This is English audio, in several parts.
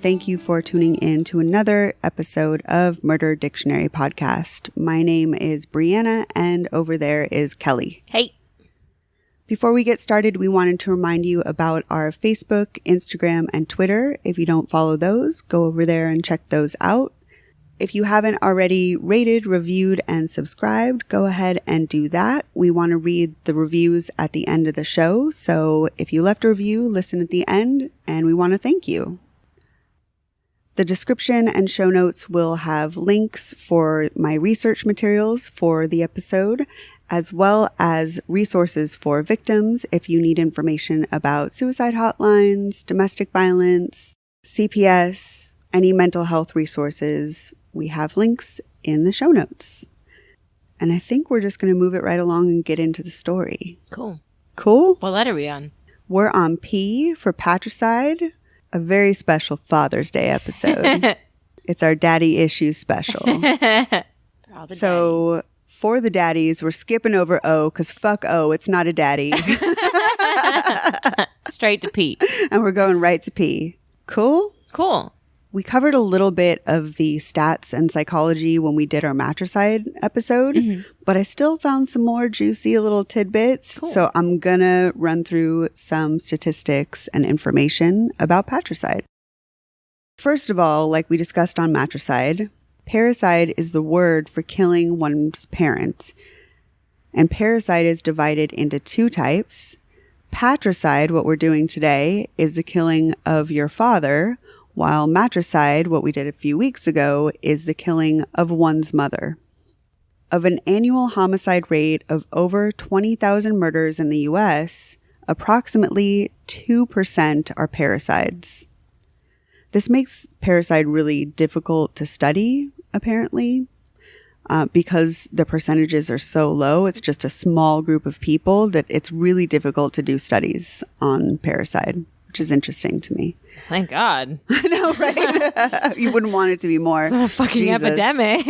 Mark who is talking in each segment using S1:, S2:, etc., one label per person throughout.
S1: thank you for tuning in to another episode of Murder Dictionary Podcast. My name is Brianna, and over there is Kelly.
S2: Hey.
S1: Before we get started, we wanted to remind you about our Facebook, Instagram, and Twitter. If you don't follow those, go over there and check those out. If you haven't already rated, reviewed, and subscribed, go ahead and do that. We want to read the reviews at the end of the show, so if you left a review, listen at the end, and we want to thank you. The description and show notes will have links for my research materials for the episode, as well as resources for victims if you need information about suicide hotlines, domestic violence, CPS, any mental health resources. We have links in the show notes. And I think we're just going to move it right along and get into the story.
S2: Cool.
S1: Cool?
S2: What letter are we on? We're
S1: on P for Patricide, a very special Father's Day episode. It's our daddy issues special. So for the daddies, we're skipping over O because fuck O, it's not a daddy.
S2: Straight to P.
S1: And we're going right to P. Cool?
S2: Cool.
S1: We covered a little bit of the stats and psychology when we did our matricide episode, but I still found some more juicy little tidbits. Cool. So I'm going to run through some statistics and information about patricide. First of all, like we discussed on matricide, parricide is the word for killing one's parent. And parricide is divided into two types. Patricide, what we're doing today, is the killing of your father, while matricide, what we did a few weeks ago, is the killing of one's mother. Of an annual homicide rate of over 20,000 murders in the U.S., approximately 2% are parricides. This makes parricide really difficult to study, apparently, because the percentages are so low. It's just a small group of people that it's really difficult to do studies on parricide, which is interesting to me.
S2: Thank God.
S1: I know, right? You wouldn't want it to be more.
S2: It's a fucking epidemic.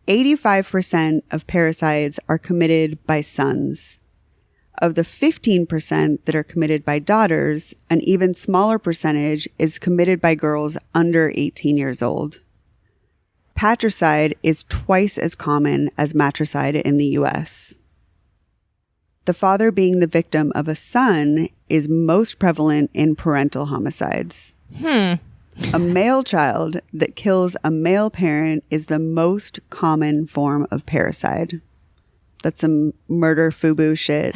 S1: 85% of parricides are committed by sons. Of the 15% that are committed by daughters, an even smaller percentage is committed by girls under 18 years old. Patricide is twice as common as matricide in the U.S. The father being the victim of a son is most prevalent in parental homicides. A male child that kills a male parent is the most common form of parricide. That's some murder FUBU shit.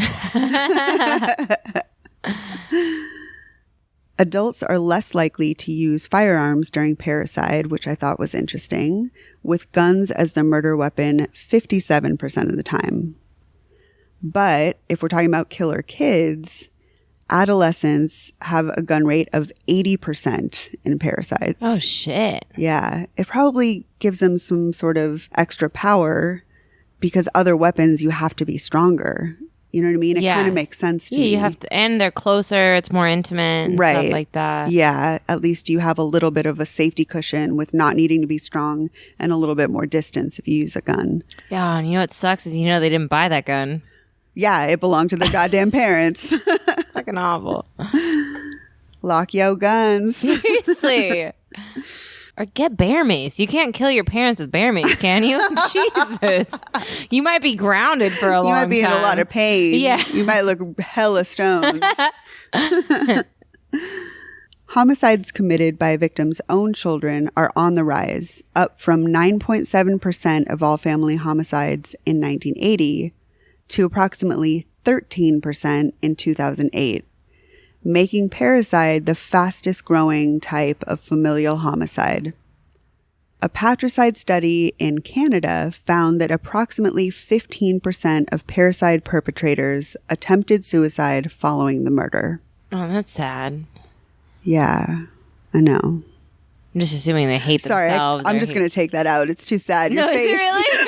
S1: Adults are less likely to use firearms during parricide, which I thought was interesting, with guns as the murder weapon 57% of the time. But if we're talking about killer kids, adolescents have a gun rate of 80% in parricides.
S2: Oh, shit.
S1: Yeah. It probably gives them some sort of extra power because other weapons, you have to be stronger. You know what I mean? It kind of makes sense to me.
S2: You have to, and they're closer. It's more intimate and stuff like that.
S1: Yeah. At least you have a little bit of a safety cushion with not needing to be strong and a little bit more distance if you use a gun.
S2: Yeah. And you know what sucks is they didn't buy that gun.
S1: Yeah, it belonged to their goddamn parents.
S2: Fucking awful.
S1: Lock yo guns.
S2: Seriously. Or get bear mace. You can't kill your parents with bear mace, can you? Jesus. You might be grounded for a long time.
S1: You might be in a lot of pain.
S2: Yeah.
S1: You might look hella stoned. Homicides committed by a victim's own children are on the rise, up from 9.7% of all family homicides in 1980 to approximately 13% in 2008, making parricide the fastest growing type of familial homicide. A patricide study in Canada found that approximately 15% of parricide perpetrators attempted suicide following the murder.
S2: Oh, that's sad.
S1: Yeah, I know.
S2: I'm just assuming they hate themselves.
S1: I'm just going to take that out. It's too sad. Your face.
S2: Is it really?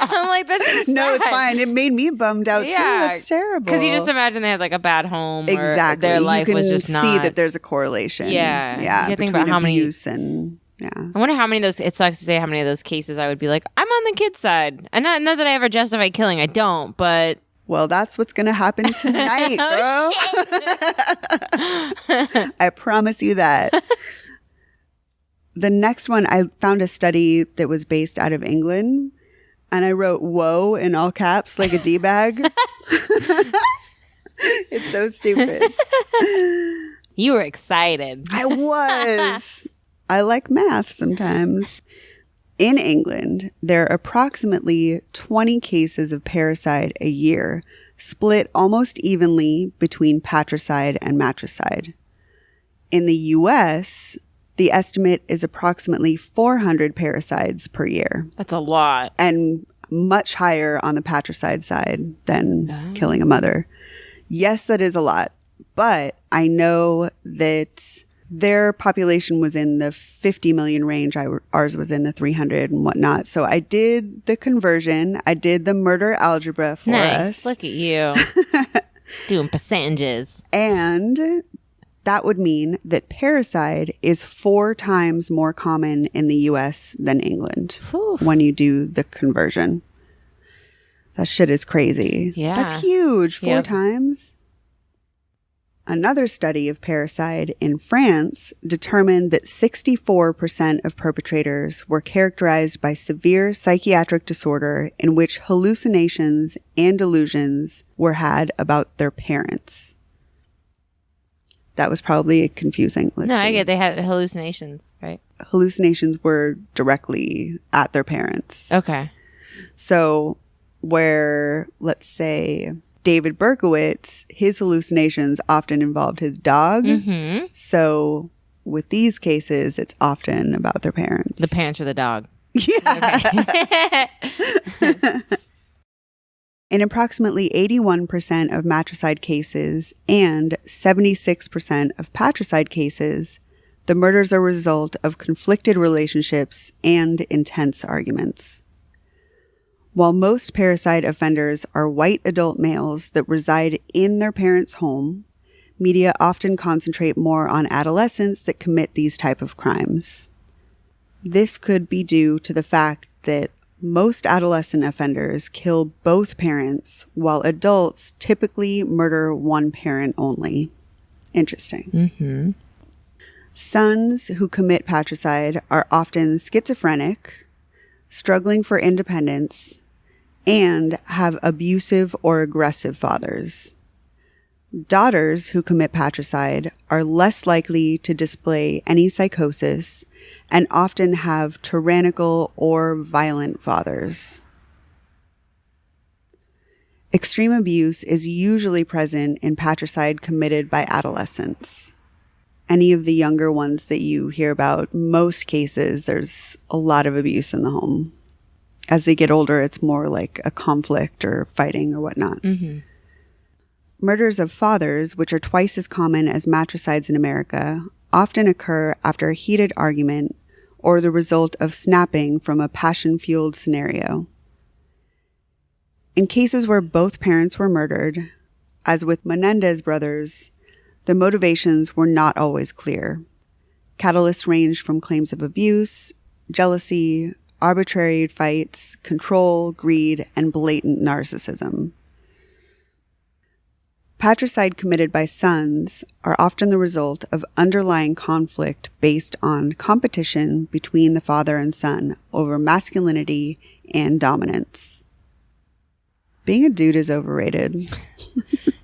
S2: I'm like, that's just
S1: No,
S2: sad.
S1: it's fine. It made me bummed out too. That's terrible.
S2: Because you just imagine they had like a bad home.
S1: Exactly.
S2: Or their life was just not.
S1: You can see that there's a correlation.
S2: Yeah.
S1: Yeah.
S2: You think about how many
S1: abuse and yeah.
S2: I wonder how many of those. It sucks to say how many of those cases I would be like, I'm on the kid's side. And not that I ever justify killing. I don't. But
S1: Well, that's what's going to happen tonight, bro. I promise you that. The next one, I found a study that was based out of England, and I wrote "whoa" in all caps like a D-bag. It's so stupid.
S2: You were excited.
S1: I was. I like math sometimes. In England, there are approximately 20 cases of parricide a year, split almost evenly between patricide and matricide. In the U.S., the estimate is approximately 400 parricides per year.
S2: That's a lot.
S1: And much higher on the patricide side than killing a mother. Yes, that is a lot. But I know that their population was in the 50 million range. Ours was in the 300 and whatnot. So I did the conversion. I did the murder algebra for us.
S2: Look at you. Doing percentages.
S1: And that would mean that parricide is 4 times more common in the U.S. than England. Whew. When you do the conversion. That shit is crazy.
S2: Yeah.
S1: That's huge. 4 times. Another study of parricide in France determined that 64% of perpetrators were characterized by severe psychiatric disorder in which hallucinations and delusions were had about their parents. That was probably confusing.
S2: I get they had hallucinations, right?
S1: Hallucinations were directly at their parents.
S2: Okay.
S1: So where, let's say, David Berkowitz, his hallucinations often involved his dog. Mm-hmm. So with these cases, it's often about their parents.
S2: The parents or the dog.
S1: Yeah. Okay. In approximately 81% of matricide cases and 76% of patricide cases, the murders are a result of conflicted relationships and intense arguments. While most parricide offenders are white adult males that reside in their parents' home, media often concentrate more on adolescents that commit these type of crimes. This could be due to the fact that most adolescent offenders kill both parents, while adults typically murder one parent only. Interesting. Mm-hmm. Sons who commit patricide are often schizophrenic, struggling for independence, and have abusive or aggressive fathers. Daughters who commit patricide are less likely to display any psychosis and often have tyrannical or violent fathers. Extreme abuse is usually present in patricide committed by adolescents. Any of the younger ones that you hear about, most cases, there's a lot of abuse in the home. As they get older, it's more like a conflict or fighting or whatnot. Mm-hmm. Murders of fathers, which are twice as common as matricides in America, often occur after a heated argument or the result of snapping from a passion-fueled scenario. In cases where both parents were murdered, as with Menendez brothers, the motivations were not always clear. Catalysts ranged from claims of abuse, jealousy, arbitrary fights, control, greed, and blatant narcissism. Patricide committed by sons are often the result of underlying conflict based on competition between the father and son over masculinity and dominance. Being a dude is overrated.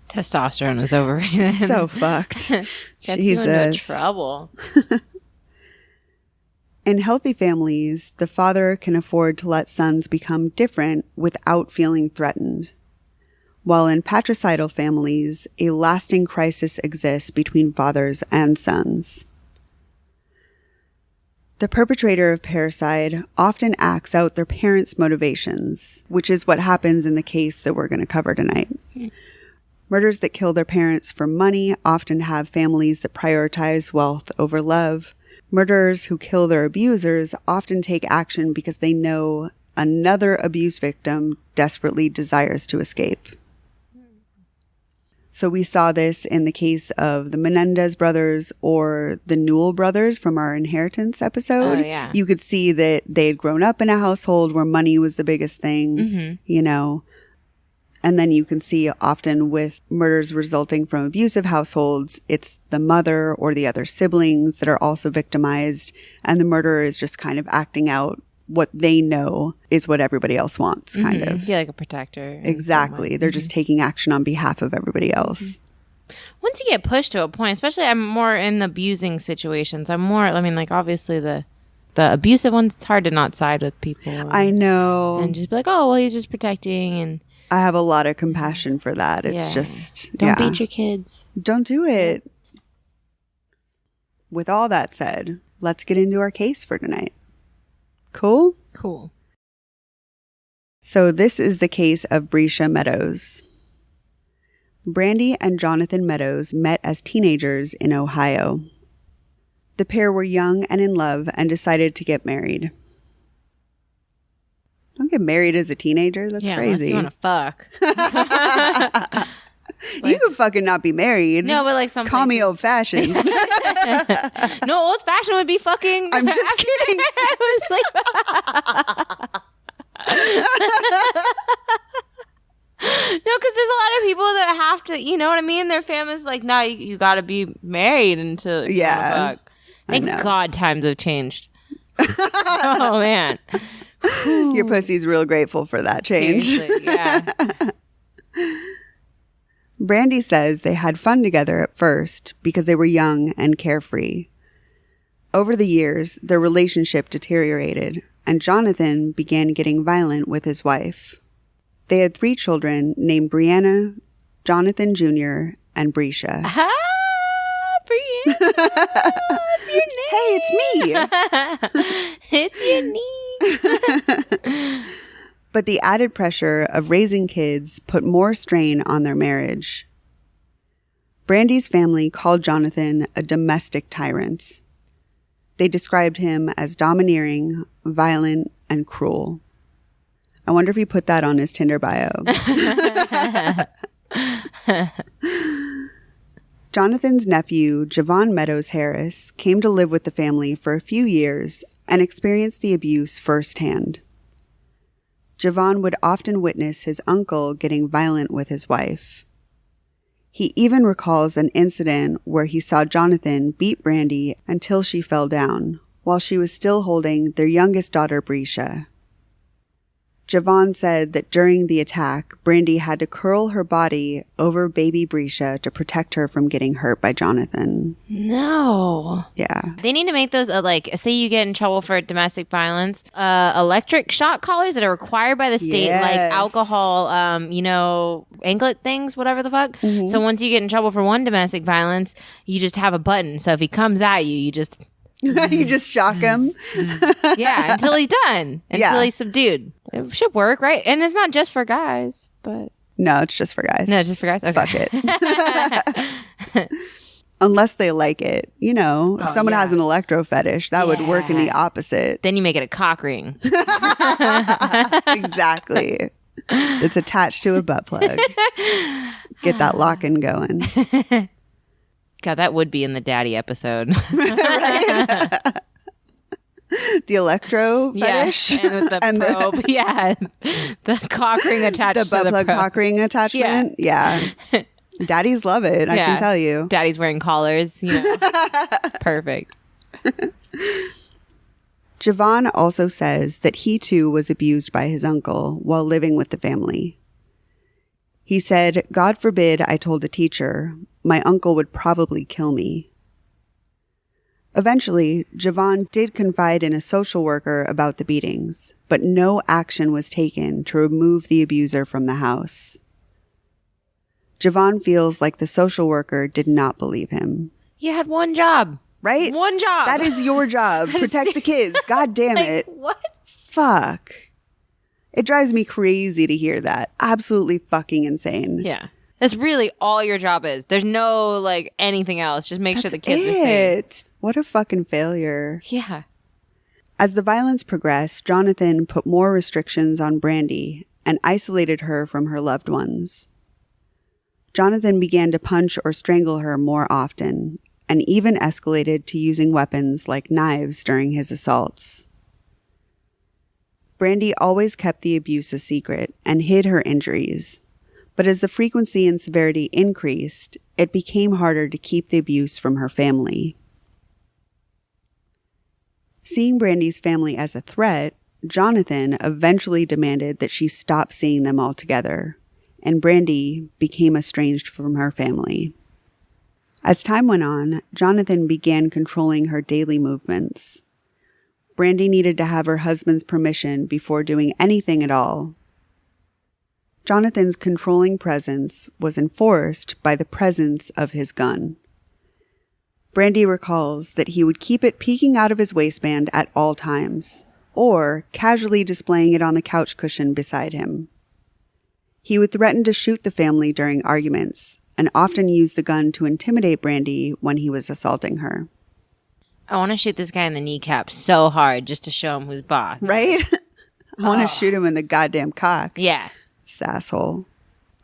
S2: Testosterone is overrated.
S1: So fucked.
S2: Gets you into trouble.
S1: In healthy families, the father can afford to let sons become different without feeling threatened. While in patricidal families, a lasting crisis exists between fathers and sons. The perpetrator of parricide often acts out their parents' motivations, which is what happens in the case that we're going to cover tonight. Murders that kill their parents for money often have families that prioritize wealth over love. Murderers who kill their abusers often take action because they know another abuse victim desperately desires to escape. So we saw this in the case of the Menendez brothers or the Newell brothers from our Inheritance episode.
S2: Oh, yeah.
S1: You could see that they had grown up in a household where money was the biggest thing, you know. And then you can see often with murders resulting from abusive households, it's the mother or the other siblings that are also victimized. And the murderer is just kind of acting out what they know is what everybody else wants, kind of.
S2: Yeah, like a protector.
S1: Exactly. They're just taking action on behalf of everybody else.
S2: Once you get pushed to a point, especially I'm more in the abusing situations. Obviously the abusive ones, it's hard to not side with people.
S1: I know.
S2: And just be like, oh, well, he's just protecting. And
S1: I have a lot of compassion for that. It's just,
S2: don't beat your kids.
S1: Don't do it. With all that said, let's get into our case for tonight. Cool?
S2: Cool.
S1: So this is the case of Bresha Meadows. Brandy and Jonathan Meadows met as teenagers in Ohio. The pair were young and in love and decided to get married. Don't get married as a teenager. That's crazy.
S2: Unless you want to fuck.
S1: You could fucking not be married.
S2: No, but like some
S1: Call me old fashioned.
S2: No, old fashioned would be fucking.
S1: I'm just kidding.
S2: I was like, no, because there's a lot of people that have to, you know what I mean? Their family's like, no, you got to be married until you fuck. Thank God times have changed. Oh, man.
S1: Your pussy's real grateful for that change.
S2: Seriously, yeah.
S1: Brandy says they had fun together at first because they were young and carefree. Over the years, their relationship deteriorated, and Jonathan began getting violent with his wife. They had 3 children named Brianna, Jonathan Jr., and Bresha.
S2: Ah, Brianna, what's your name?
S1: Hey, it's me.
S2: It's your name.
S1: But the added pressure of raising kids put more strain on their marriage. Brandy's family called Jonathan a domestic tyrant. They described him as domineering, violent, and cruel. I wonder if he put that on his Tinder bio. Jonathan's nephew, Javon Meadows Harris, came to live with the family for a few years and experienced the abuse firsthand. Javon would often witness his uncle getting violent with his wife. He even recalls an incident where he saw Jonathan beat Brandy until she fell down, while she was still holding their youngest daughter, Bresha. Javon said that during the attack, Brandy had to curl her body over baby Bresha to protect her from getting hurt by Jonathan.
S2: No.
S1: Yeah.
S2: They need to make those, say you get in trouble for domestic violence, electric shock collars that are required by the state, like alcohol, anklet things, whatever the fuck. Mm-hmm. So once you get in trouble for one domestic violence, you just have a button. So if he comes at you, you just...
S1: You just shock him.
S2: Yeah, until he's done. Until he's subdued. It should work, right? And it's not just for guys, but...
S1: No, it's just for guys.
S2: No, it's just for guys? Okay.
S1: Fuck it. Unless they like it. You know, if someone has an electro fetish, that would work in the opposite.
S2: Then you make it a cock ring.
S1: Exactly. It's attached to a butt plug. Get that lock-in going.
S2: God, that would be in the daddy episode.
S1: The electro fetish?
S2: Yeah, and with the probe. The cock ring attached to the
S1: butt plug
S2: probe.
S1: cock ring attachment? Yeah. Daddies love it, I can tell you.
S2: Daddy's wearing collars, Perfect.
S1: Javon also says that he too was abused by his uncle while living with the family. He said, "God forbid I told the teacher, my uncle would probably kill me." Eventually, Javon did confide in a social worker about the beatings, but no action was taken to remove the abuser from the house. Javon feels like the social worker did not believe him.
S2: You had one job.
S1: Right?
S2: One job.
S1: That is your job. Protect the kids. God damn it.
S2: What?
S1: Fuck. It drives me crazy to hear that. Absolutely fucking insane.
S2: Yeah. That's really all your job is. There's no, anything else. Just make sure the kids are safe.
S1: What a fucking failure.
S2: Yeah.
S1: As the violence progressed, Jonathan put more restrictions on Brandy and isolated her from her loved ones. Jonathan began to punch or strangle her more often, and even escalated to using weapons like knives during his assaults. Brandy always kept the abuse a secret and hid her injuries, But as the frequency and severity increased, it became harder to keep the abuse from her family. Seeing Brandy's family as a threat, Jonathan eventually demanded that she stop seeing them altogether, and Brandy became estranged from her family. As time went on, Jonathan began controlling her daily movements. Brandy needed to have her husband's permission before doing anything at all. Jonathan's controlling presence was enforced by the presence of his gun. Brandy recalls that he would keep it peeking out of his waistband at all times, or casually displaying it on the couch cushion beside him. He would threaten to shoot the family during arguments, and often use the gun to intimidate Brandy when he was assaulting her.
S2: I want to shoot this guy in the kneecap so hard just to show him who's boss.
S1: Right? I want to shoot him in the goddamn cock.
S2: Yeah.
S1: This asshole.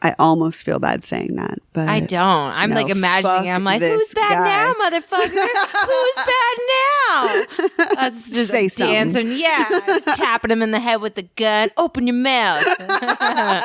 S1: I almost feel bad saying that, but
S2: I don't. I'm like imagining it. I'm like, who's bad now, motherfucker? Who's bad now? That's just
S1: say something.
S2: Dancing. Yeah, just tapping him in the head with the gun. Open your mouth. Why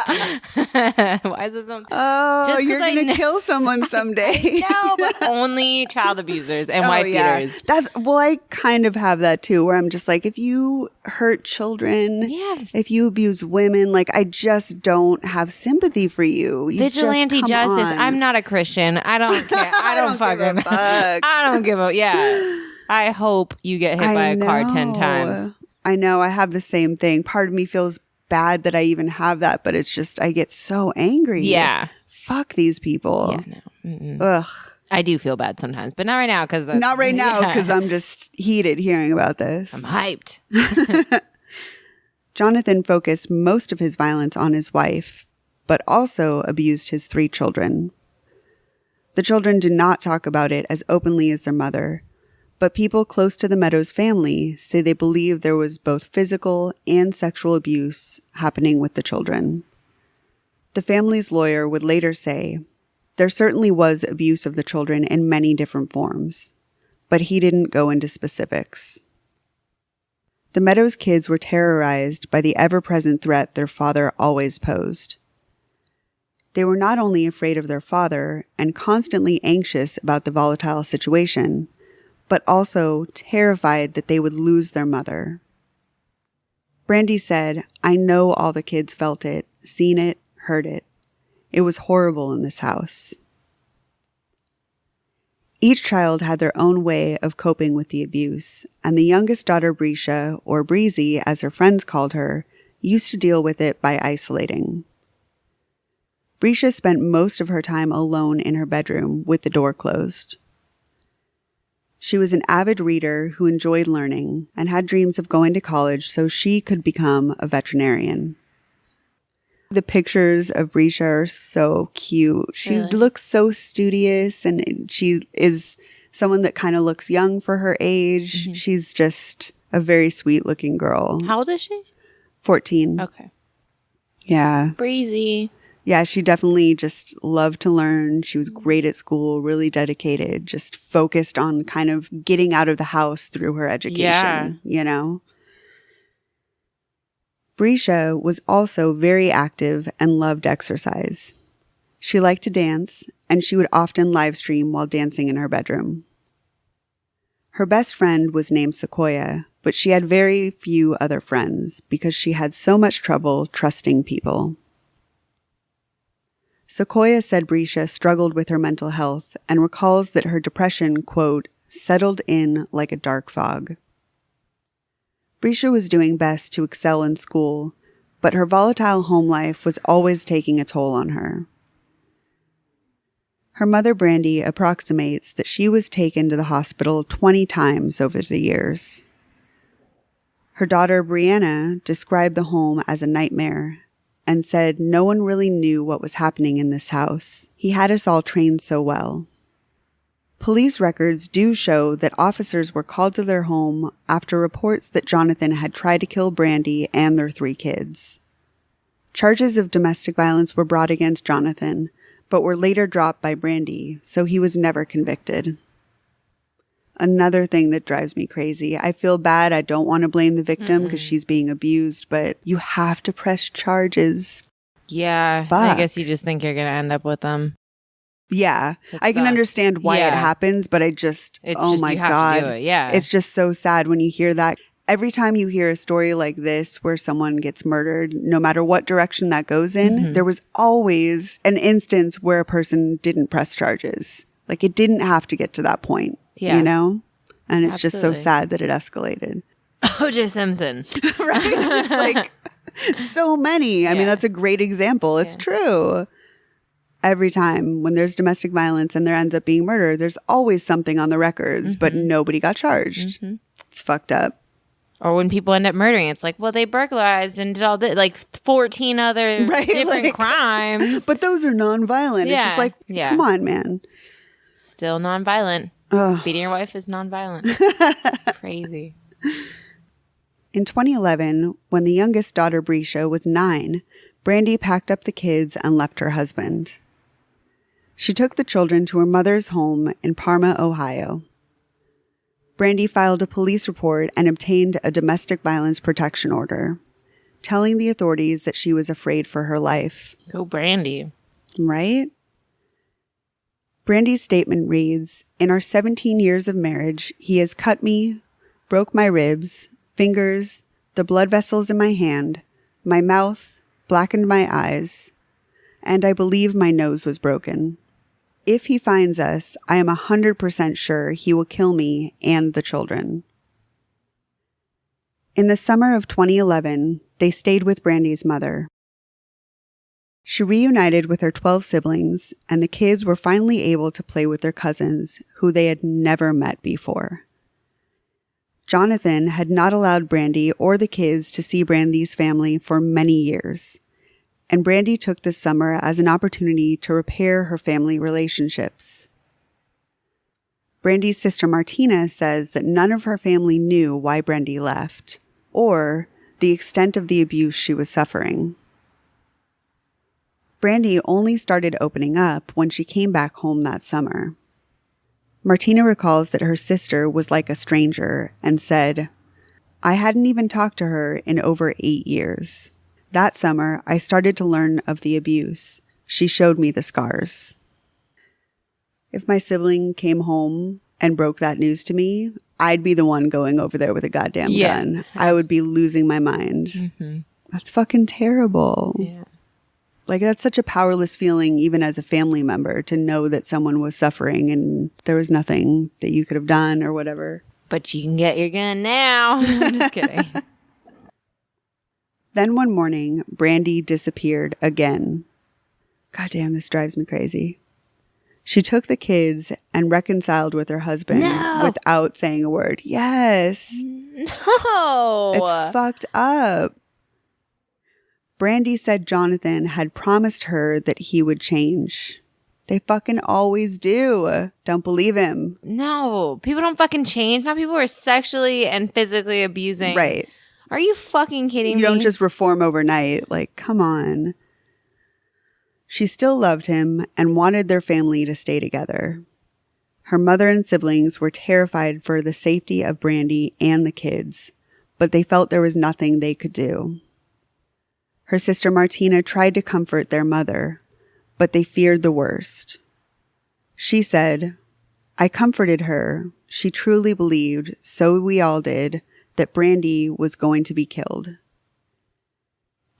S2: is this something?
S1: Oh, just you're gonna kill someone someday.
S2: No, but only child abusers and wife beaters.
S1: I kind of have that too, where I'm just like, if you hurt children, if you abuse women, like I just don't have sympathy for you.
S2: Vigilante justice. I'm not a Christian. I don't care. I don't fucking. I don't give a. Yeah. I hope you get hit by a car 10 times.
S1: I know. I have the same thing. Part of me feels bad that I even have that, but it's just I get so angry.
S2: Yeah.
S1: Fuck these people.
S2: Yeah. No. Mm-mm.
S1: Ugh.
S2: I do feel bad sometimes, but not right now because
S1: I'm just heated hearing about this.
S2: I'm hyped.
S1: Jonathan focused most of his violence on his wife, but also abused his 3 children. The children did not talk about it as openly as their mother, but people close to the Meadows family say they believe there was both physical and sexual abuse happening with the children. The family's lawyer would later say, there certainly was abuse of the children in many different forms, but he didn't go into specifics. The Meadows kids were terrorized by the ever-present threat their father always posed. They were not only afraid of their father and constantly anxious about the volatile situation, but also terrified that they would lose their mother. Brandy said, I know all the kids felt it, seen it, heard it. It was horrible in this house. Each child had their own way of coping with the abuse, and the youngest daughter, Bresha, or Breezy as her friends called her, used to deal with it by isolating. Bresha spent most of her time alone in her bedroom with the door closed. She was an avid reader who enjoyed learning and had dreams of going to college so she could become a veterinarian. The pictures of Bresha are so cute. She looks so studious, and she is someone that kind of looks young for her age. Mm-hmm. She's just a very sweet looking girl.
S2: How old is she?
S1: 14.
S2: Okay.
S1: Yeah.
S2: Breezy.
S1: Yeah, she definitely just loved to learn. She was great at school, really dedicated, just focused on kind of getting out of the house through her education, you know? Bresha was also very active and loved exercise. She liked to dance, and she would often live stream while dancing in her bedroom. Her best friend was named Sequoia, but she had very few other friends because she had so much trouble trusting people. Sequoia said Bresha struggled with her mental health and recalls that her depression, quote, settled in like a dark fog. Bresha was doing best to excel in school, but her volatile home life was always taking a toll on her. Her mother, Brandy, approximates that she was taken to the hospital 20 times over the years. Her daughter, Brianna, described the home as a nightmare and said no one really knew what was happening in this house. He had us all trained so well. Police records do show that officers were called to their home after reports that Jonathan had tried to kill Brandy and their 3 kids. Charges of domestic violence were brought against Jonathan, but were later dropped by Brandy, so he was never convicted. Another thing that drives me crazy. I feel bad. I don't want to blame the victim because she's being abused, but you have to press charges.
S2: Yeah.
S1: Fuck.
S2: I guess you just think you're going to end up with them.
S1: Yeah. I can understand why it happens, but oh my God.
S2: To do it. Yeah.
S1: It's just so sad when you hear that. Every time you hear a story like this where someone gets murdered, no matter what direction that goes in, there was always an instance where a person didn't press charges. Like it didn't have to get to that point, you know? And it's just so sad that it escalated.
S2: O.J. Simpson.
S1: Right? Just like so many. I mean, that's a great example. It's true. Every time when there's domestic violence and there ends up being murder, there's always something on the records, but nobody got charged. It's fucked up.
S2: Or when people end up murdering, it's like, well, they burglarized and did all this, like 14 other different crimes.
S1: But those are nonviolent.
S2: Yeah.
S1: It's just like, come on, man.
S2: Still nonviolent. Beating your wife is nonviolent. Crazy.
S1: In 2011, when the youngest daughter, Bresha, was 9, Brandy packed up the kids and left her husband. She took the children to her mother's home in Parma, Ohio. Brandy filed a police report and obtained a domestic violence protection order, telling the authorities that she was afraid for her life.
S2: Go Brandy.
S1: Right? Brandy's statement reads, "In our 17 years of marriage, he has cut me, broke my ribs, fingers, the blood vessels in my hand, my mouth, blackened my eyes, and I believe my nose was broken. If he finds us, I am 100% sure he will kill me and the children." In the summer of 2011, they stayed with Brandy's mother. She reunited with her 12 siblings, and the kids were finally able to play with their cousins, who they had never met before. Jonathan had not allowed Brandy or the kids to see Brandy's family for many years, and Brandy took this summer as an opportunity to repair her family relationships. Brandy's sister Martina says that none of her family knew why Brandy left, or the extent of the abuse she was suffering. Brandy only started opening up when she came back home that summer. Martina recalls that her sister was like a stranger and said, "I hadn't even talked to her in over 8 years. That summer, I started to learn of the abuse. She showed me the scars." If my sibling came home and broke that news to me, I'd be the one going over there with a goddamn gun. I would be losing my mind. That's fucking terrible.
S2: Yeah.
S1: Like, that's such a powerless feeling, even as a family member, to know that someone was suffering and there was nothing that you could have done or whatever.
S2: But you can get your gun now. I'm just kidding.
S1: Then one morning, Brandy disappeared again. Goddamn, this drives me crazy. She took the kids and reconciled with her husband without saying a word. Yes.
S2: No.
S1: It's fucked up. Brandy said Jonathan had promised her that he would change. They fucking always do. Don't believe him.
S2: No. People don't fucking change. Now people are sexually and physically abusing.
S1: Right.
S2: Are you fucking kidding me?
S1: You don't just reform overnight. Like, come on. She still loved him and wanted their family to stay together. Her mother and siblings were terrified for the safety of Brandy and the kids, but they felt there was nothing they could do. Her sister Martina tried to comfort their mother, but they feared the worst. She said, "I comforted her. She truly believed, so we all did, that Brandy was going to be killed."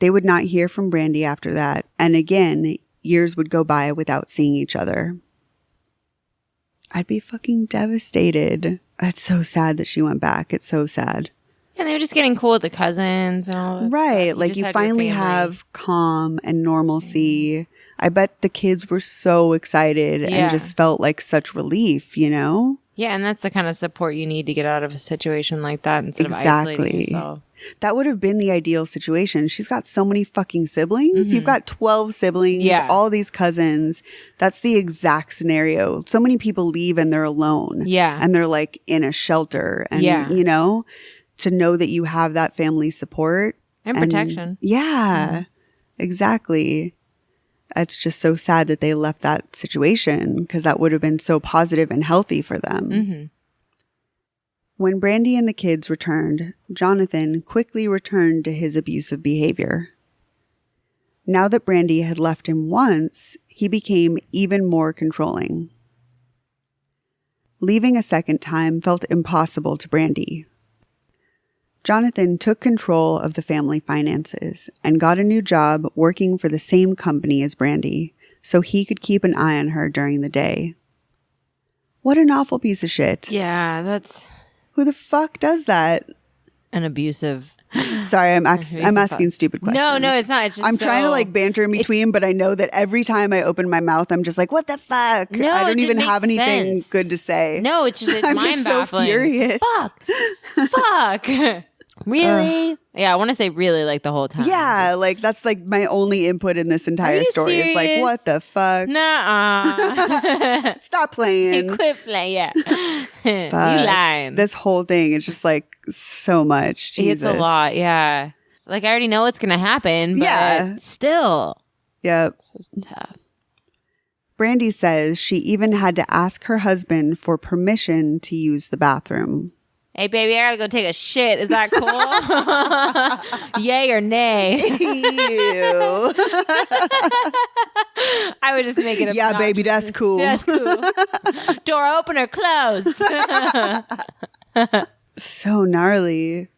S1: They would not hear from Brandy after that, and again, years would go by without seeing each other. I'd be fucking devastated. It's so sad that she went back. It's so sad.
S2: And they were just getting cool with the cousins and all that.
S1: Right.
S2: Stuff.
S1: Like, you finally have calm and normalcy. I bet the kids were so excited and just felt like such relief, you know?
S2: Yeah, and that's the kind of support you need to get out of a situation like that instead of isolating yourself.
S1: That would have been the ideal situation. She's got so many fucking siblings. You've got 12 siblings, all these cousins. That's the exact scenario. So many people leave and they're alone. Yeah. And they're like in a shelter. And, you know, to know that you have that family support.
S2: And protection.
S1: Yeah, exactly. It's just so sad that they left that situation because that would have been so positive and healthy for them. When Brandy and the kids returned, Jonathan quickly returned to his abusive behavior. Now that Brandy had left him once, he became even more controlling. Leaving a second time felt impossible to Brandy. Jonathan took control of the family finances and got a new job working for the same company as Brandy, so he could keep an eye on her during the day. What an awful piece of shit.
S2: Yeah, that's...
S1: Who the fuck does that?
S2: An abusive...
S1: Sorry, I'm asking stupid questions.
S2: No, it's not. It's just
S1: I'm trying to like banter in between, but I know that every time I open my mouth, I'm just like, what the fuck?
S2: No,
S1: I don't even
S2: make
S1: have anything
S2: sense.
S1: good to say.
S2: No, it's just
S1: I'm
S2: mind
S1: just so
S2: baffling.
S1: furious.
S2: Fuck. Really? Yeah, I want to say really like the whole time.
S1: Yeah, like that's like my only input in this entire story.
S2: serious?
S1: Is like, what the fuck?
S2: Nuh-uh.
S1: Stop playing.
S2: Quit playing, yeah. You
S1: Fuck.
S2: lying.
S1: This whole thing is just like so much. Jesus.
S2: It's a lot, yeah. Like I already know what's going to happen, but
S1: Yeah.
S2: still.
S1: Yep.
S2: It's tough.
S1: Brandy says she even had to ask her husband for permission to use the bathroom.
S2: Hey, baby, I gotta go take a shit. Is that cool? Yay or nay?
S1: Ew.
S2: I would just make it a
S1: Yeah, baby, that's cool.
S2: That's cool. Door open or close?
S1: So gnarly.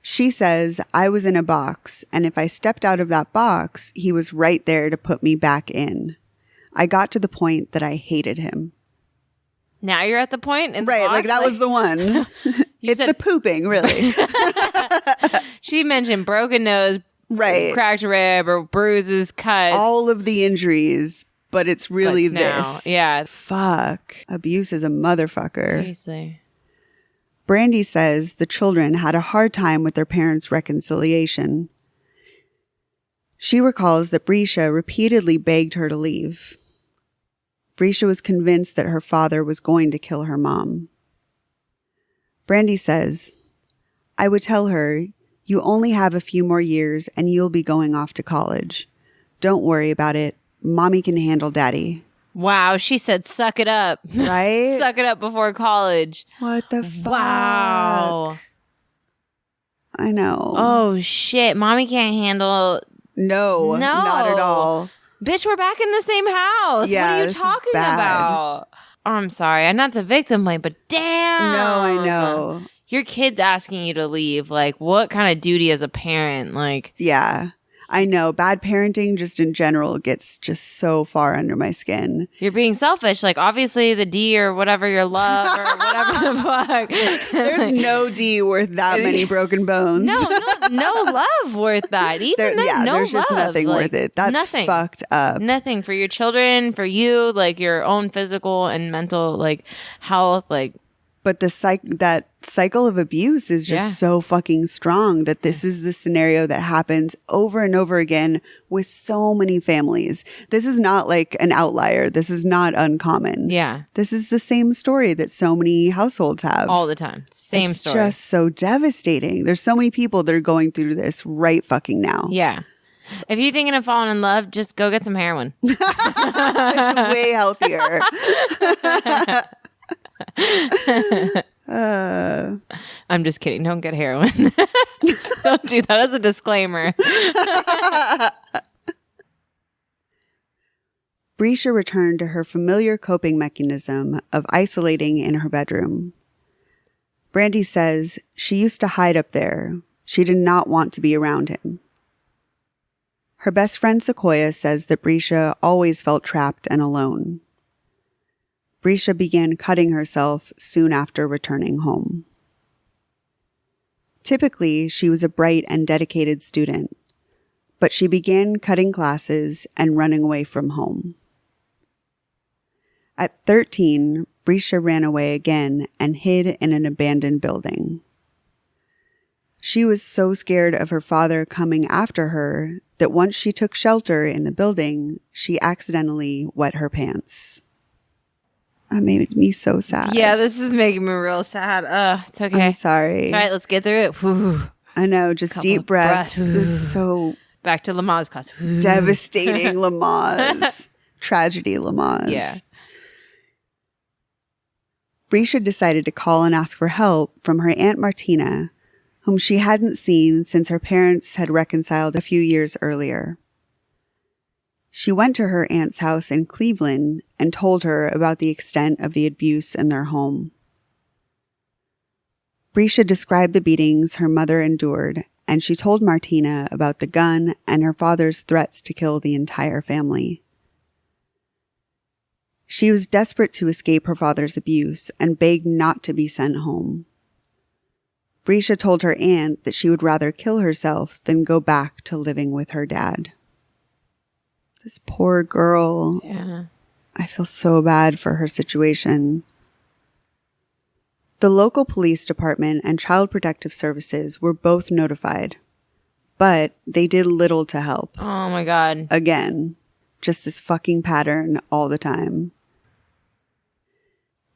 S1: She says I was in a box, and if I stepped out of that box, he was right there to put me back in. I got to the point that I hated him.
S2: Now you're at the point in the
S1: Right,
S2: box?
S1: like that was the one. It's
S2: said-
S1: the pooping, really.
S2: She mentioned broken nose,
S1: Right.
S2: cracked rib, or bruises, cuts.
S1: All of the injuries, but it's really
S2: But now,
S1: this.
S2: yeah.
S1: Fuck. Abuse is a motherfucker.
S2: Seriously.
S1: Brandy says the children had a hard time with their parents' reconciliation. She recalls that Bresha repeatedly begged her to leave. Bresha was convinced that her father was going to kill her mom. Brandy says, I would tell her, you only have a few more years and you'll be going off to college. Don't worry about it. Mommy can handle daddy.
S2: Wow, she said suck it up.
S1: Right?
S2: Suck it up before college.
S1: What the fuck?
S2: Wow.
S1: I know.
S2: Oh, shit. Mommy can't handle...
S1: No, not at all.
S2: Bitch, we're back in the same house.
S1: Yeah,
S2: what are you
S1: this is
S2: talking
S1: bad.
S2: about? Oh, I'm sorry. I'm not to victim blame, but damn.
S1: No, I know.
S2: Your kid's asking you to leave. Like, what kind of duty as a parent? Like,
S1: Yeah, I know. Bad parenting just in general gets just so far under my skin.
S2: you're being selfish. Like, obviously, the D or whatever your love or whatever the fuck.
S1: There's no D worth that many broken bones.
S2: No love worth that. Even then, no
S1: there's just
S2: love.
S1: nothing
S2: Like,
S1: worth it. That's
S2: nothing.
S1: fucked up.
S2: Nothing for your children, for you, like your own physical and mental, like health, like.
S1: But that cycle of abuse is just so fucking strong that this is the scenario that happens over and over again with so many families. This is not like an outlier. This is not uncommon.
S2: Yeah.
S1: This is the same story that so many households have.
S2: All the time. Same
S1: it's
S2: story.
S1: just so devastating. There's so many people that are going through this right fucking now.
S2: Yeah. If you're thinking of falling in love, just go get some heroin.
S1: It's way healthier.
S2: I'm just kidding. Don't get heroin. Don't do that as a disclaimer.
S1: Bresha returned to her familiar coping mechanism of isolating in her bedroom. Brandy says she used to hide up there. She did not want to be around him. Her best friend Sequoia says that Bresha always felt trapped and alone. Bresha began cutting herself soon after returning home. Typically, she was a bright and dedicated student, but she began cutting classes and running away from home. At 13, Bresha ran away again and hid in an abandoned building. She was so scared of her father coming after her that once she took shelter in the building, she accidentally wet her pants. That made me so sad.
S2: Yeah, this is making me real sad. It's okay.
S1: I'm sorry.
S2: All right, let's get through it. Whew.
S1: I know, just
S2: Couple
S1: deep
S2: of
S1: breaths.
S2: breaths.
S1: This is so
S2: Back to Lamaze class. Whew.
S1: devastating, Lamaze. Tragedy, Lamaze.
S2: Yeah.
S1: Bresha decided to call and ask for help from her Aunt Martina, whom she hadn't seen since her parents had reconciled a few years earlier. She went to her aunt's house in Cleveland and told her about the extent of the abuse in their home. Bresha described the beatings her mother endured, and she told Martina about the gun and her father's threats to kill the entire family. She was desperate to escape her father's abuse and begged not to be sent home. Bresha told her aunt that she would rather kill herself than go back to living with her dad. This poor girl.
S2: Yeah.
S1: I feel so bad for her situation. The local police department and Child Protective Services were both notified, but they did little to help.
S2: Oh my God.
S1: Again, just this fucking pattern all the time.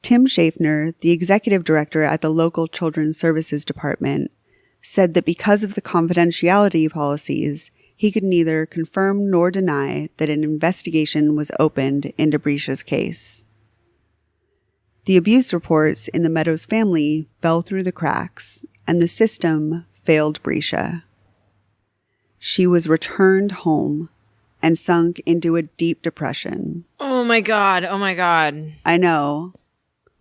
S1: Tim Schaffner, the executive director at the local Children's Services Department, said that because of the confidentiality policies, he could neither confirm nor deny that an investigation was opened into Bresha's case. The abuse reports in the Meadows family fell through the cracks, and the system failed Bresha. She was returned home and sunk into a deep depression.
S2: Oh my God. Oh my God.
S1: I know.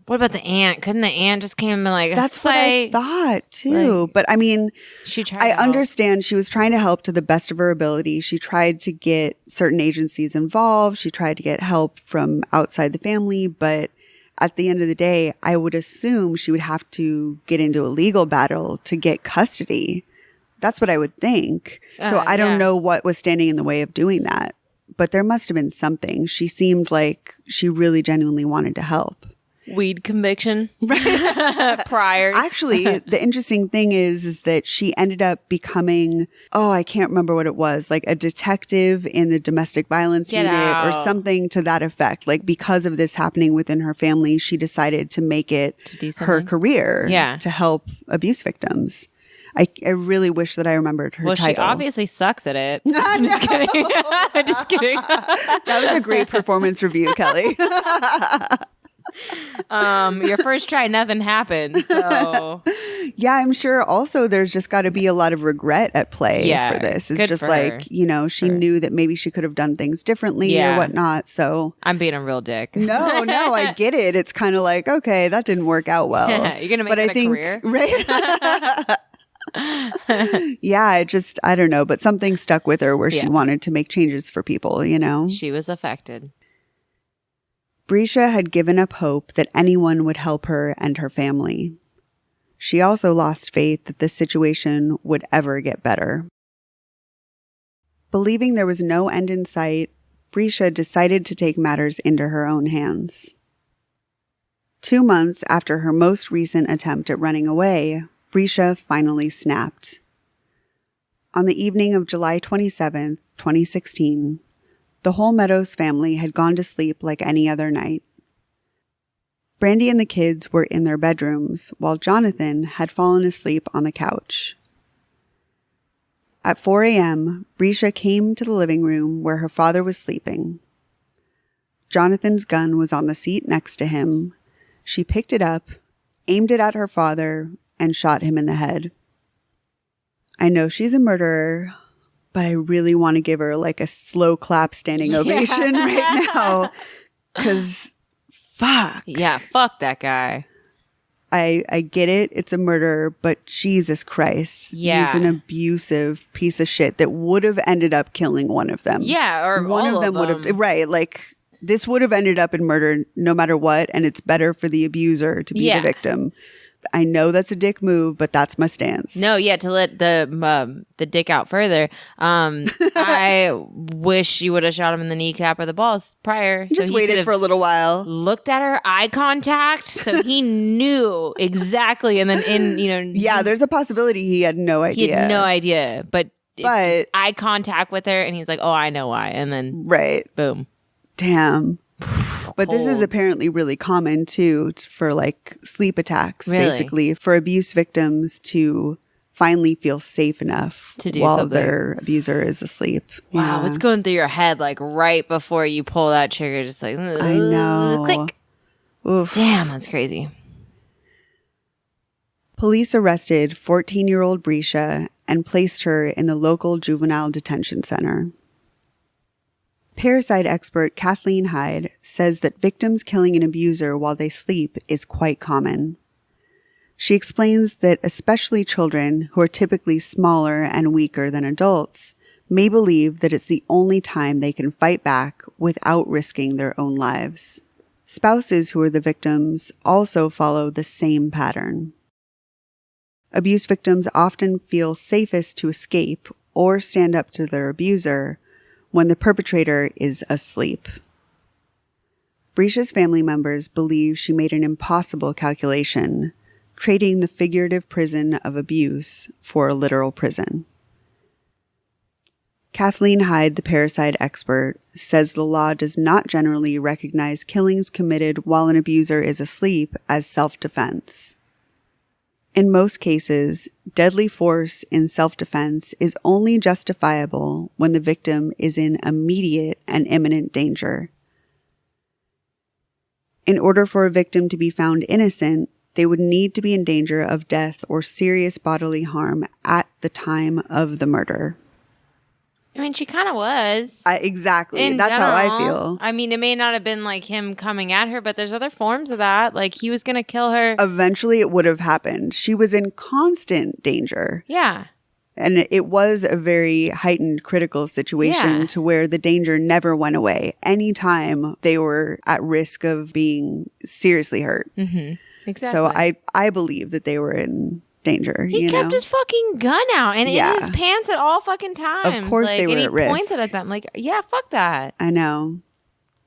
S2: What about the aunt? Couldn't the aunt just came and be like,
S1: That's what I thought too. But I mean,
S2: she tried.
S1: I understand she was trying to help to the best of her ability. She tried to get certain agencies involved. She tried to get help from outside the family. But at the end of the day, I would assume she would have to get into a legal battle to get custody. That's what I would think. So I don't know what was standing in the way of doing that. But there must have been something. She seemed like she really genuinely wanted to help.
S2: Weed conviction. Priors.
S1: Actually, the interesting thing is that she ended up becoming, I can't remember what it was, like a detective in the domestic violence unit or something to that effect. Like because of this happening within her family, she decided to make it her career to help abuse victims. I really wish that I remembered her title. Well, she
S2: obviously sucks at it. I'm just kidding. I'm just kidding.
S1: That was a great performance review, Kelly.
S2: Your first try, nothing happened. So
S1: yeah, I'm sure also there's just got to be a lot of regret at play for this. It's just like, she knew that maybe she could have done things differently or whatnot. So
S2: I'm being a real dick.
S1: No, I get it. It's kind of like, okay, that didn't work out well.
S2: You're going to make it a career.
S1: Right? I don't know, but something stuck with her where she wanted to make changes for people,
S2: She was affected.
S1: Bresha had given up hope that anyone would help her and her family. She also lost faith that this situation would ever get better. Believing there was no end in sight, Bresha decided to take matters into her own hands. 2 months after her most recent attempt at running away, Bresha finally snapped. On the evening of July 27, 2016, the whole Meadows family had gone to sleep like any other night. Brandy and the kids were in their bedrooms, while Jonathan had fallen asleep on the couch. At 4 a.m., Bresha came to the living room where her father was sleeping. Jonathan's gun was on the seat next to him. She picked it up, aimed it at her father, and shot him in the head. I know she's a murderer, but I really want to give her like a slow clap standing ovation right now. Because fuck.
S2: Yeah, fuck that guy.
S1: I get it. It's a murder, but Jesus Christ.
S2: Yeah.
S1: He's an abusive piece of shit that would have ended up killing one of them.
S2: Yeah, or
S1: one
S2: of
S1: them would have. Right. Like this would have ended up in murder no matter what. And it's better for the abuser to be the victim. I know that's a dick move, but that's my stance.
S2: No, to let the dick out further. I wish you would have shot him in the kneecap or the balls prior.
S1: Just waited for a little while.
S2: Looked at her, eye contact, so he knew exactly. And then
S1: yeah, there's a possibility he had no idea.
S2: He had no idea, but eye contact with her, and he's like, "Oh, I know why." And then boom,
S1: damn. But this is apparently really common too for like sleep attacks, basically for abuse victims to finally feel safe enough
S2: to do
S1: while
S2: something.
S1: Their abuser is asleep.
S2: Wow, what's going through your head like right before you pull that trigger? Just like
S1: I know,
S2: click.
S1: Oof.
S2: Damn, that's crazy.
S1: Police arrested 14-year-old Bresha and placed her in the local juvenile detention center. Parricide expert Kathleen Hyde says that victims killing an abuser while they sleep is quite common. She explains that especially children, who are typically smaller and weaker than adults, may believe that it's the only time they can fight back without risking their own lives. Spouses who are the victims also follow the same pattern. Abuse victims often feel safest to escape or stand up to their abuser when the perpetrator is asleep. Bresha's family members believe she made an impossible calculation, trading the figurative prison of abuse for a literal prison. Kathleen Hyde, the parricide expert, says the law does not generally recognize killings committed while an abuser is asleep as self-defense. In most cases, deadly force in self-defense is only justifiable when the victim is in immediate and imminent danger. In order for a victim to be found innocent, they would need to be in danger of death or serious bodily harm at the time of the murder.
S2: I mean, she kind of was.
S1: Exactly. That's how I feel.
S2: I mean, it may not have been like him coming at her, but there's other forms of that. Like, he was going to kill her.
S1: Eventually, it would have happened. She was in constant danger.
S2: Yeah.
S1: And it was a very heightened critical situation to where the danger never went away. Anytime they were at risk of being seriously hurt.
S2: Mm-hmm. Exactly.
S1: So I believe that they were in danger.
S2: He kept his fucking gun out and in his pants at all fucking times.
S1: Of course they were at risk.
S2: And he pointed at them like, yeah, fuck that.
S1: I know.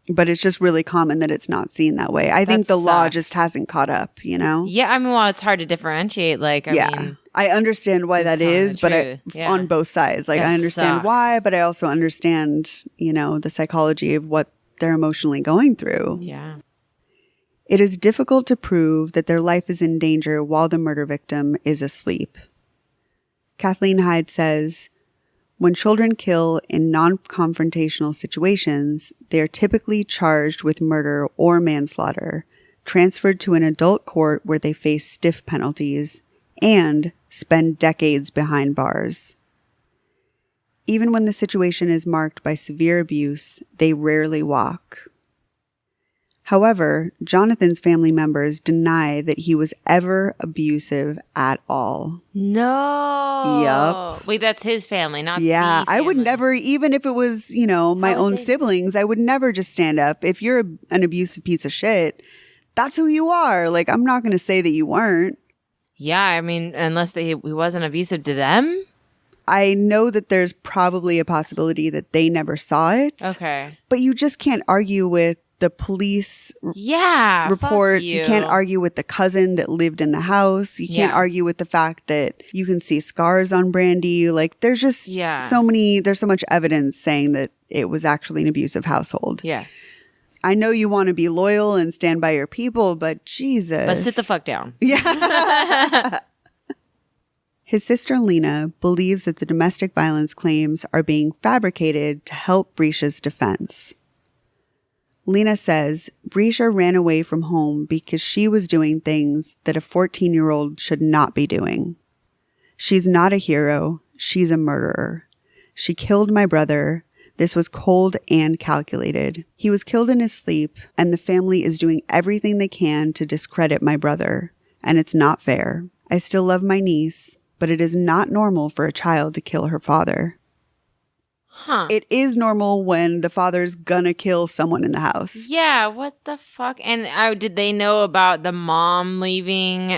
S1: But it's just really common that it's not seen that way. I think the law just hasn't caught up,
S2: Yeah, I mean, well, it's hard to differentiate. Like, I mean,
S1: I understand why that is, but on both sides. Like, I understand why, but I also understand, the psychology of what they're emotionally going through.
S2: Yeah.
S1: It is difficult to prove that their life is in danger while the murder victim is asleep. Kathleen Hyde says, when children kill in non-confrontational situations, they are typically charged with murder or manslaughter, transferred to an adult court where they face stiff penalties, and spend decades behind bars. Even when the situation is marked by severe abuse, they rarely walk. However, Jonathan's family members deny that he was ever abusive at all.
S2: No.
S1: Yup.
S2: Wait, that's his family, not the
S1: family. I would never, even if it was, my own siblings, I would never just stand up. If you're an abusive piece of shit, that's who you are. Like, I'm not going to say that you weren't.
S2: Yeah, I mean, unless he wasn't abusive to them.
S1: I know that there's probably a possibility that they never saw it.
S2: Okay.
S1: But you just can't argue with the police reports. You can't argue with the cousin that lived in the house. You can't argue with the fact that you can see scars on Brandy. Like, there's just there's so much evidence saying that it was actually an abusive household.
S2: Yeah.
S1: I know you want to be loyal and stand by your people, but Jesus.
S2: But sit the fuck down.
S1: Yeah. His sister Lena believes that the domestic violence claims are being fabricated to help Bresha's defense. Lena says Bresha ran away from home because she was doing things that a 14-year-old should not be doing. She's not a hero. She's a murderer. She killed my brother. This was cold and calculated. He was killed in his sleep, and the family is doing everything they can to discredit my brother, and it's not fair. I still love my niece, but it is not normal for a child to kill her father.
S2: Huh.
S1: It is normal when the father's gonna kill someone in the house.
S2: Yeah, what the fuck? And did they know about the mom leaving
S1: They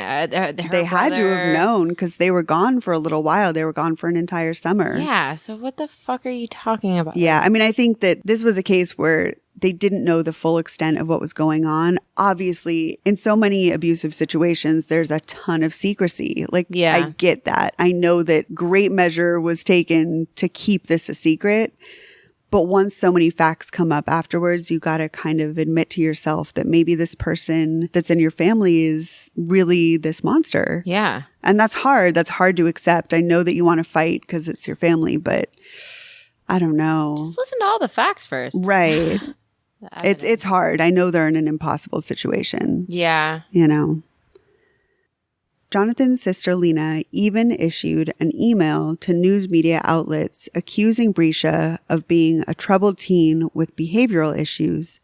S1: had to have known because they were gone for a little while. They were gone for an entire summer.
S2: Yeah, so what the fuck are you talking about?
S1: Yeah, I mean, I think that this was a case where they didn't know the full extent of what was going on. Obviously, in so many abusive situations, there's a ton of secrecy. Like, I get that. I know that great measure was taken to keep this a secret. But once so many facts come up afterwards, you got to kind of admit to yourself that maybe this person that's in your family is really this monster.
S2: Yeah.
S1: And that's hard. That's hard to accept. I know that you want to fight because it's your family, but I don't know.
S2: Just listen to all the facts first.
S1: Right. It's hard. I know they're in an impossible situation.
S2: Yeah.
S1: Jonathan's sister Lena even issued an email to news media outlets accusing Bresha of being a troubled teen with behavioral issues.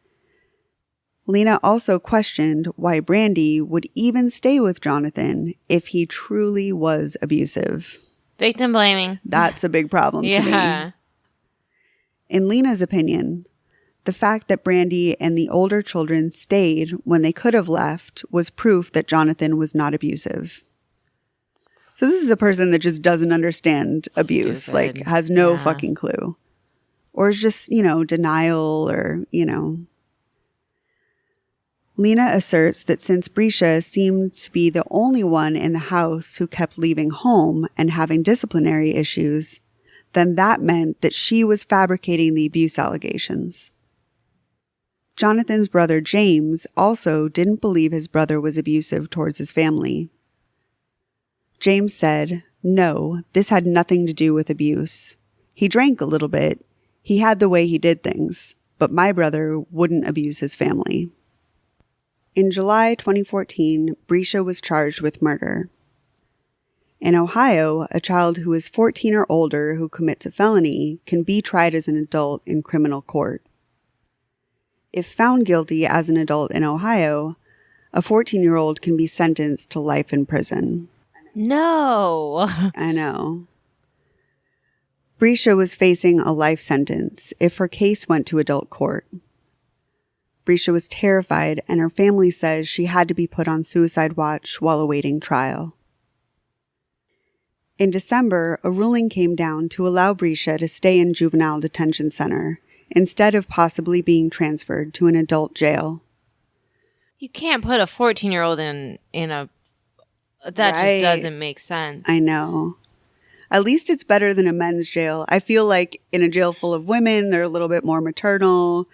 S1: Lena also questioned why Brandy would even stay with Jonathan if he truly was abusive.
S2: Victim blaming.
S1: That's a big problem to me. In Lena's opinion, the fact that Brandy and the older children stayed when they could have left was proof that Jonathan was not abusive. So this is a person that just doesn't understand abuse,
S2: Stupid.
S1: like has no fucking clue. Or is just, denial or, Lena asserts that since Bresha seemed to be the only one in the house who kept leaving home and having disciplinary issues, then that meant that she was fabricating the abuse allegations. Jonathan's brother James also didn't believe his brother was abusive towards his family. James said, "No, this had nothing to do with abuse. He drank a little bit. He had the way he did things, but my brother wouldn't abuse his family." In July 2014, Bresha was charged with murder. In Ohio, a child who is 14 or older who commits a felony can be tried as an adult in criminal court. If found guilty as an adult in Ohio, a 14-year-old can be sentenced to life in prison.
S2: No.
S1: I know. Bresha was facing a life sentence if her case went to adult court. Bresha was terrified, and her family says she had to be put on suicide watch while awaiting trial. In December, a ruling came down to allow Bresha to stay in juvenile detention center instead of possibly being transferred to an adult jail.
S2: You can't put a 14-year-old in a... That
S1: Right.
S2: just doesn't make sense.
S1: I know. At least it's better than a men's jail. I feel like in a jail full of women, they're a little bit more maternal.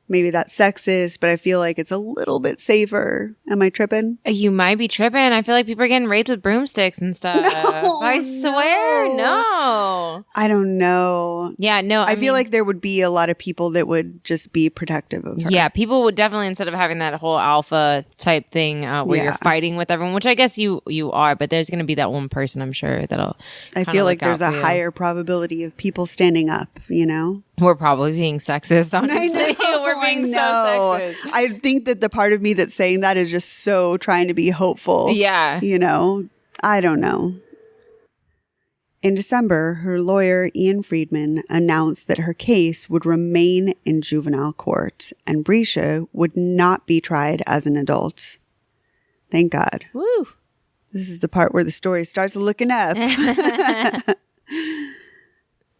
S1: Maybe that's sexist, but I feel like it's a little bit safer. Am I tripping?
S2: You might be tripping. I feel like people are getting raped with broomsticks and stuff.
S1: No,
S2: I swear, no.
S1: I don't know.
S2: Yeah, no.
S1: I feel like there would be a lot of people that would just be protective of her.
S2: Yeah, people would definitely, instead of having that whole alpha type thing where you're fighting with everyone, which I guess you are, but there's going to be that one person, I'm sure, that'll
S1: I feel like there's a higher probability of people standing up,
S2: We're probably being sexist, honestly. We're being so sexist.
S1: I think that the part of me that's saying that is just so trying to be hopeful.
S2: Yeah.
S1: I don't know. In December, her lawyer, Ian Friedman, announced that her case would remain in juvenile court and Bresha would not be tried as an adult. Thank God.
S2: Woo.
S1: This is the part where the story starts looking up.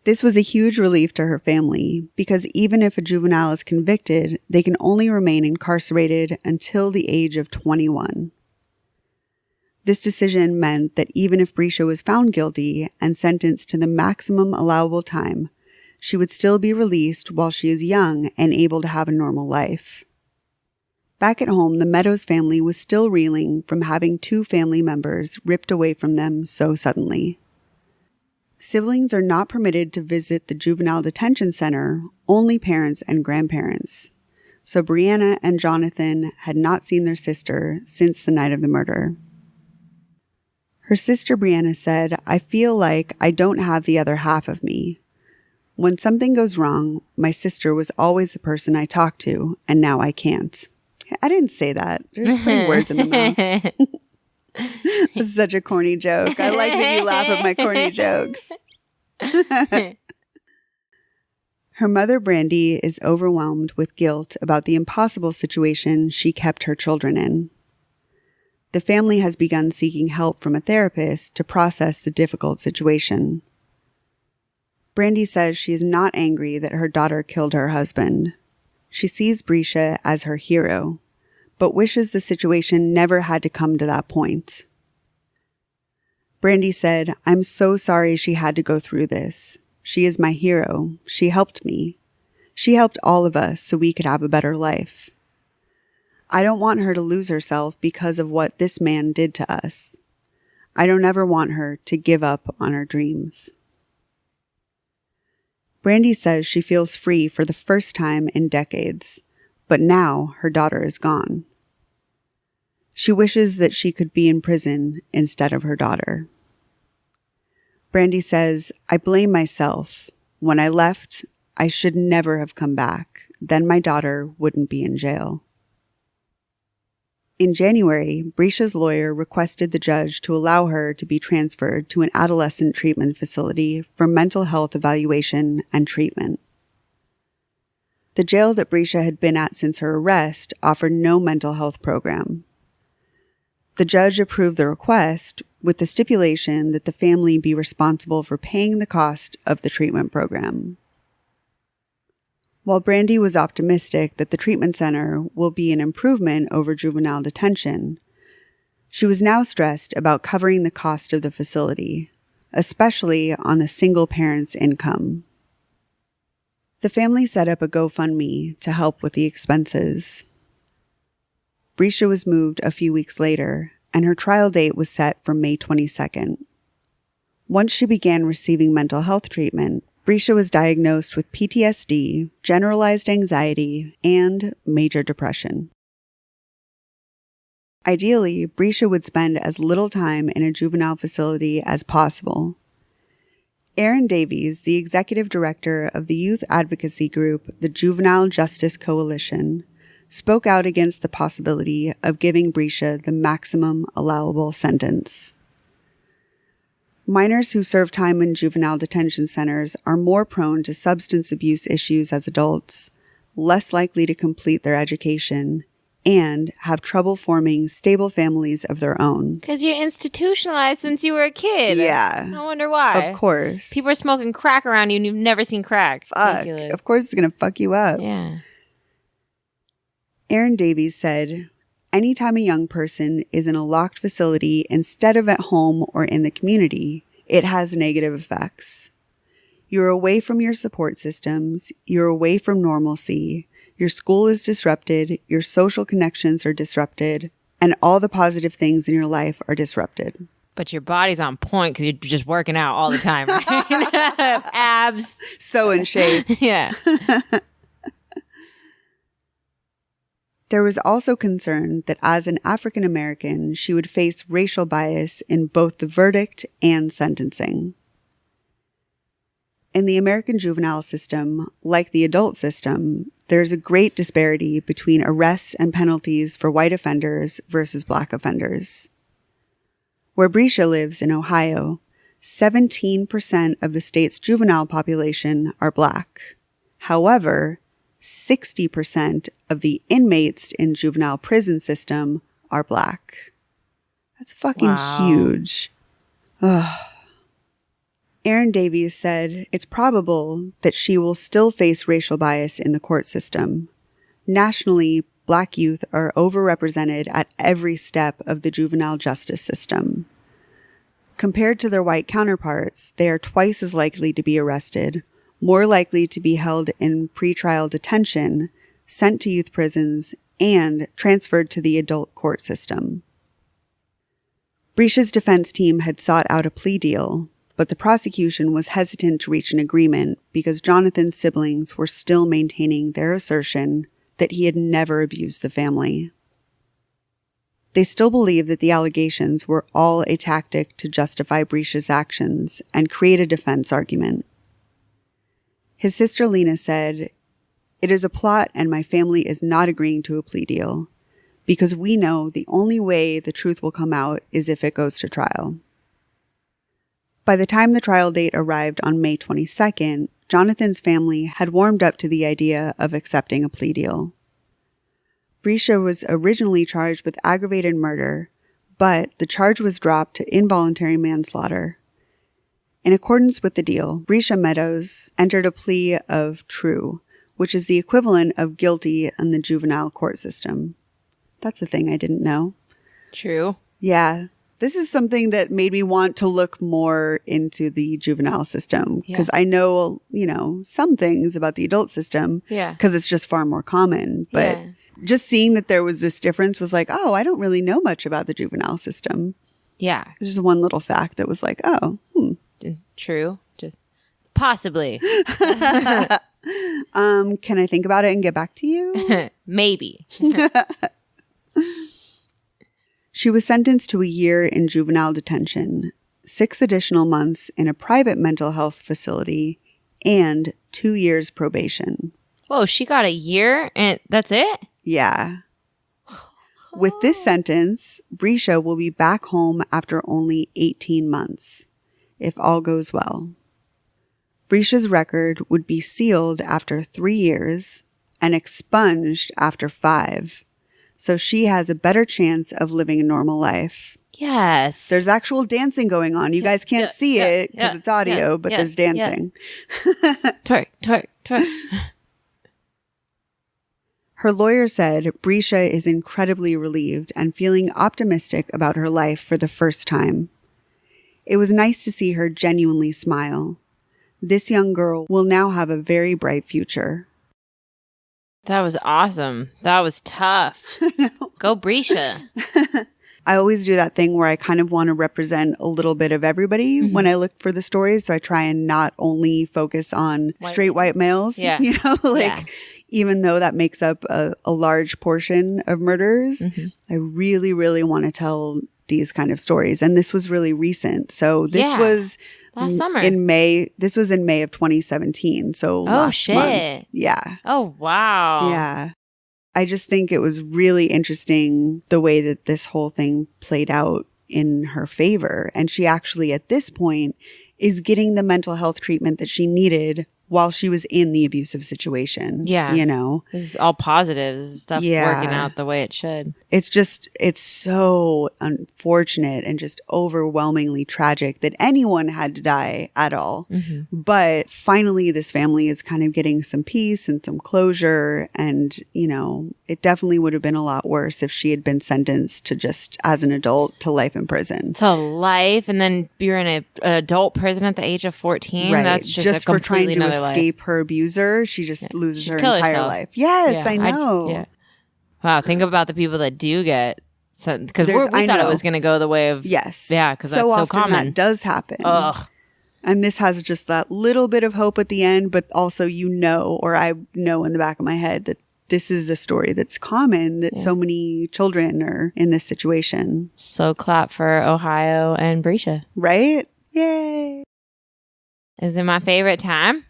S1: This was a huge relief to her family because even if a juvenile is convicted, they can only remain incarcerated until the age of 21. This decision meant that even if Bresha was found guilty and sentenced to the maximum allowable time, she would still be released while she is young and able to have a normal life. Back at home, the Meadows family was still reeling from having two family members ripped away from them so suddenly. Siblings are not permitted to visit the juvenile detention center, only parents and grandparents. So Brianna and Jonathan had not seen their sister since the night of the murder. Her sister Brianna said, "I feel like I don't have the other half of me. When something goes wrong, my sister was always the person I talked to, and now I can't." I didn't say that. There's 3 words in the mouth. This is such a corny joke. I like that you laugh at my corny jokes. Her mother, Brandy, is overwhelmed with guilt about the impossible situation she kept her children in. The family has begun seeking help from a therapist to process the difficult situation. Brandy says she is not angry that her daughter killed her husband. She sees Bresha as her hero, but wishes the situation never had to come to that point. Brandy said, "I'm so sorry she had to go through this. She is my hero. She helped me. She helped all of us so we could have a better life. I don't want her to lose herself because of what this man did to us. I don't ever want her to give up on her dreams." Brandy says she feels free for the first time in decades, but now her daughter is gone. She wishes that she could be in prison instead of her daughter. Brandy says, I blame myself. When I left, I should never have come back. Then my daughter wouldn't be in jail. In January, Bresha's lawyer requested the judge to allow her to be transferred to an adolescent treatment facility for mental health evaluation and treatment. The jail that Bresha had been at since her arrest offered no mental health program. The judge approved the request with the stipulation that the family be responsible for paying the cost of the treatment program. While Brandy was optimistic that the treatment center will be an improvement over juvenile detention, she was now stressed about covering the cost of the facility, especially on the single parent's income. The family set up a GoFundMe to help with the expenses. Bresha was moved a few weeks later, and her trial date was set for May 22nd. Once she began receiving mental health treatment, Bresha was diagnosed with PTSD, generalized anxiety, and major depression. Ideally, Bresha would spend as little time in a juvenile facility as possible. Aaron Davies, the executive director of the youth advocacy group, the Juvenile Justice Coalition, spoke out against the possibility of giving Bresha the maximum allowable sentence. Minors who serve time in juvenile detention centers are more prone to substance abuse issues as adults, less likely to complete their education, and have trouble forming stable families of their own.
S2: Because you're institutionalized since you were a kid.
S1: Yeah.
S2: I wonder why.
S1: Of course.
S2: People are smoking crack around you and you've never seen crack.
S1: Fuck.
S2: Ridiculous.
S1: Of course it's going to fuck you up.
S2: Yeah.
S1: Aaron Davies said, anytime a young person is in a locked facility instead of at home or in the community, it has negative effects. You're away from your support systems, you're away from normalcy, your school is disrupted, your social connections are disrupted, and all the positive things in your life are disrupted.
S2: But your body's on point because you're just working out all the time, right? Abs.
S1: So in shape.
S2: Yeah.
S1: There was also concern that as an African American, she would face racial bias in both the verdict and sentencing. In the American juvenile system, like the adult system, there is a great disparity between arrests and penalties for white offenders versus black offenders. Where Bresha lives in Ohio, 17% of the state's juvenile population are black. However, 60% of the inmates in juvenile prison system are black. That's fucking huge. Ugh. Aaron Davies said it's probable that she will still face racial bias in the court system. Nationally, black youth are overrepresented at every step of the juvenile justice system. Compared to their white counterparts, they are twice as likely to be arrested, more likely to be held in pretrial detention, sent to youth prisons, and transferred to the adult court system. Bresha's defense team had sought out a plea deal, but the prosecution was hesitant to reach an agreement because Jonathan's siblings were still maintaining their assertion that he had never abused the family. They still believed that the allegations were all a tactic to justify Bresha's actions and create a defense argument. His sister Lena said, "It is a plot and my family is not agreeing to a plea deal because we know the only way the truth will come out is if it goes to trial." By the time the trial date arrived on May 22nd, Jonathan's family had warmed up to the idea of accepting a plea deal. Bresha was originally charged with aggravated murder, but the charge was dropped to involuntary manslaughter. In accordance with the deal, Bresha Meadows entered a plea of true, which is the equivalent of guilty in the juvenile court system. That's a thing I didn't know.
S2: True.
S1: Yeah. This is something that made me want to look more into the juvenile system because I know, some things about the adult system because it's just far more common. But just seeing that there was this difference was like, oh, I don't really know much about the juvenile system.
S2: Yeah.
S1: There's just one little fact that was like, oh,
S2: True. Just possibly.
S1: Can I think about it and get back to you?
S2: Maybe.
S1: She was sentenced to a year in juvenile detention, 6 additional months in a private mental health facility, and 2 years probation.
S2: Whoa, she got a year and that's it?
S1: Yeah. With this sentence, Bresha will be back home after only 18 months, if all goes well. Bresha's record would be sealed after 3 years and expunged after 5. So she has a better chance of living a normal life.
S2: Yes.
S1: There's actual dancing going on. You guys can't see it because it's audio, but there's dancing.
S2: Twerk, twerk, twerk.
S1: Her lawyer said Bresha is incredibly relieved and feeling optimistic about her life for the first time. It was nice to see her genuinely smile. This young girl will now have a very bright future.
S2: That was awesome. That was tough. Go Bresha.
S1: I always do that thing where I kind of want to represent a little bit of everybody when I look for the stories. So I try and not only focus on straight white males, you know, even though that makes up a large portion of murders, I really, really want to tell these kind of stories. And this was really recent. So this was
S2: last summer
S1: in May. This was in May of 2017. So last month. Yeah.
S2: Oh, wow.
S1: Yeah. I just think it was really interesting the way that this whole thing played out in her favor. And she actually, at this point, is getting the mental health treatment that she needed while she was in the abusive situation.
S2: Yeah.
S1: You know?
S2: This is all positive. This is stuff working out the way it should.
S1: It's so unfortunate and just overwhelmingly tragic that anyone had to die at all. But finally, this family is kind of getting some peace and some closure. And, you know, it definitely would have been a lot worse if she had been sentenced to just as an adult to life in prison.
S2: To life. And then you're in an adult prison at the age of 14.
S1: Right.
S2: That's just a completely another life.
S1: Escape her abuser, she just loses her entire life. Yes, I know.
S2: Wow, think about the people that do get sent, because we thought it was going to go the way of because that's so common.
S1: That does happen.
S2: Ugh.
S1: And this has just that little bit of hope at the end, but also or I know in the back of my head that this is a story that's common, that so many children are in this situation.
S2: So clap for Ohio and Bresha.
S1: Right? Yay.
S2: Is it my favorite time?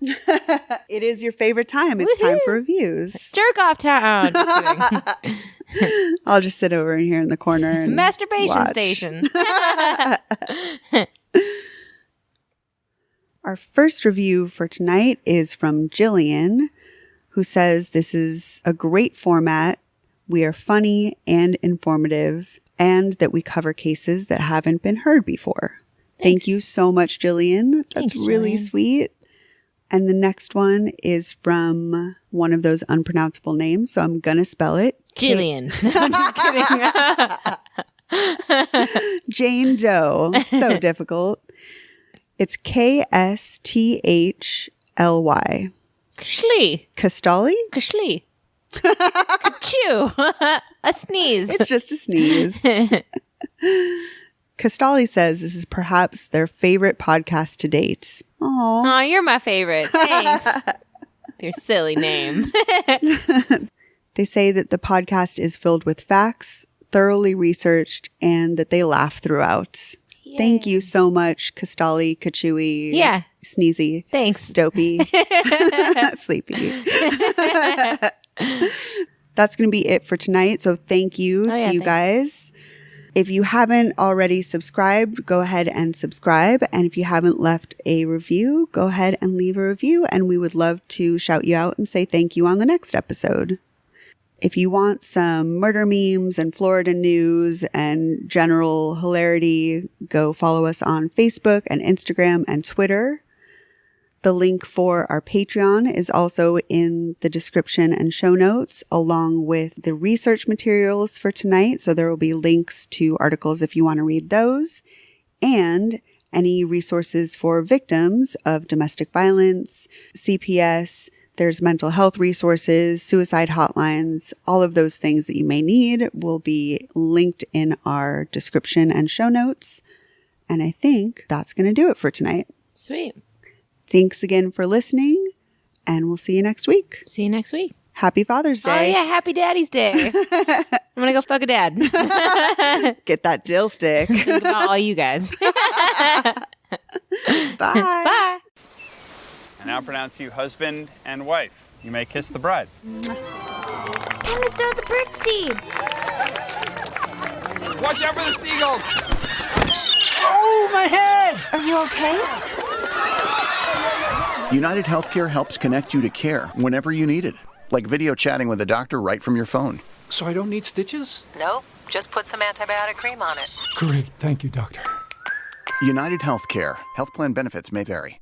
S1: It is your favorite time. It's time for reviews.
S2: Jerk off time. Just kidding.
S1: I'll just sit over in here in the corner and
S2: masturbation station.
S1: Our first review for tonight is from Jillian, who says this is a great format. We are funny and informative, and that we cover cases that haven't been heard before. Thank you so much, Jillian. That's really sweet. And the next one is from one of those unpronounceable names, so I'm going to spell it.
S2: Jillian. No, I'm just
S1: kidding. Jane Doe. So difficult. It's Ksthlly.
S2: Kshli.
S1: Kastali?
S2: Kshli. Kachoo. A sneeze.
S1: It's just a sneeze. Kastali says this is perhaps their favorite podcast to date.
S2: Aw, you're my favorite. Thanks. Your silly name.
S1: They say that the podcast is filled with facts, thoroughly researched, and that they laugh throughout. Yay. Thank you so much, Kastali, Kachui, Sneezy,
S2: thanks,
S1: Dopey, Sleepy. That's going to be it for tonight. So thank you to you guys. If you haven't already subscribed, go ahead and subscribe. And if you haven't left a review, go ahead and leave a review. And we would love to shout you out and say thank you on the next episode. If you want some murder memes and Florida news and general hilarity, go follow us on Facebook and Instagram and Twitter. The link for our Patreon is also in the description and show notes, along with the research materials for tonight. So there will be links to articles if you want to read those, and any resources for victims of domestic violence, CPS. There's mental health resources, suicide hotlines, all of those things that you may need will be linked in our description and show notes. And I think that's going to do it for tonight.
S2: Sweet.
S1: Thanks again for listening, and we'll see you next week.
S2: See you next week.
S1: Happy Father's Day.
S2: Oh, yeah. Happy Daddy's Day. I'm going to go fuck a dad.
S1: Get that DILF dick.
S2: Think about all you guys.
S1: Bye.
S2: Bye.
S3: I now pronounce you husband and wife. You may kiss the bride.
S4: Time to start the birdseed.
S5: Watch out for the seagulls! Oh, my head!
S4: Are you okay?
S6: United Healthcare helps connect you to care whenever you need it. Like video chatting with a doctor right from your phone.
S5: So I don't need stitches?
S7: Nope, just put some antibiotic cream on it.
S5: Great, thank you, doctor.
S6: United Healthcare. Health plan benefits may vary.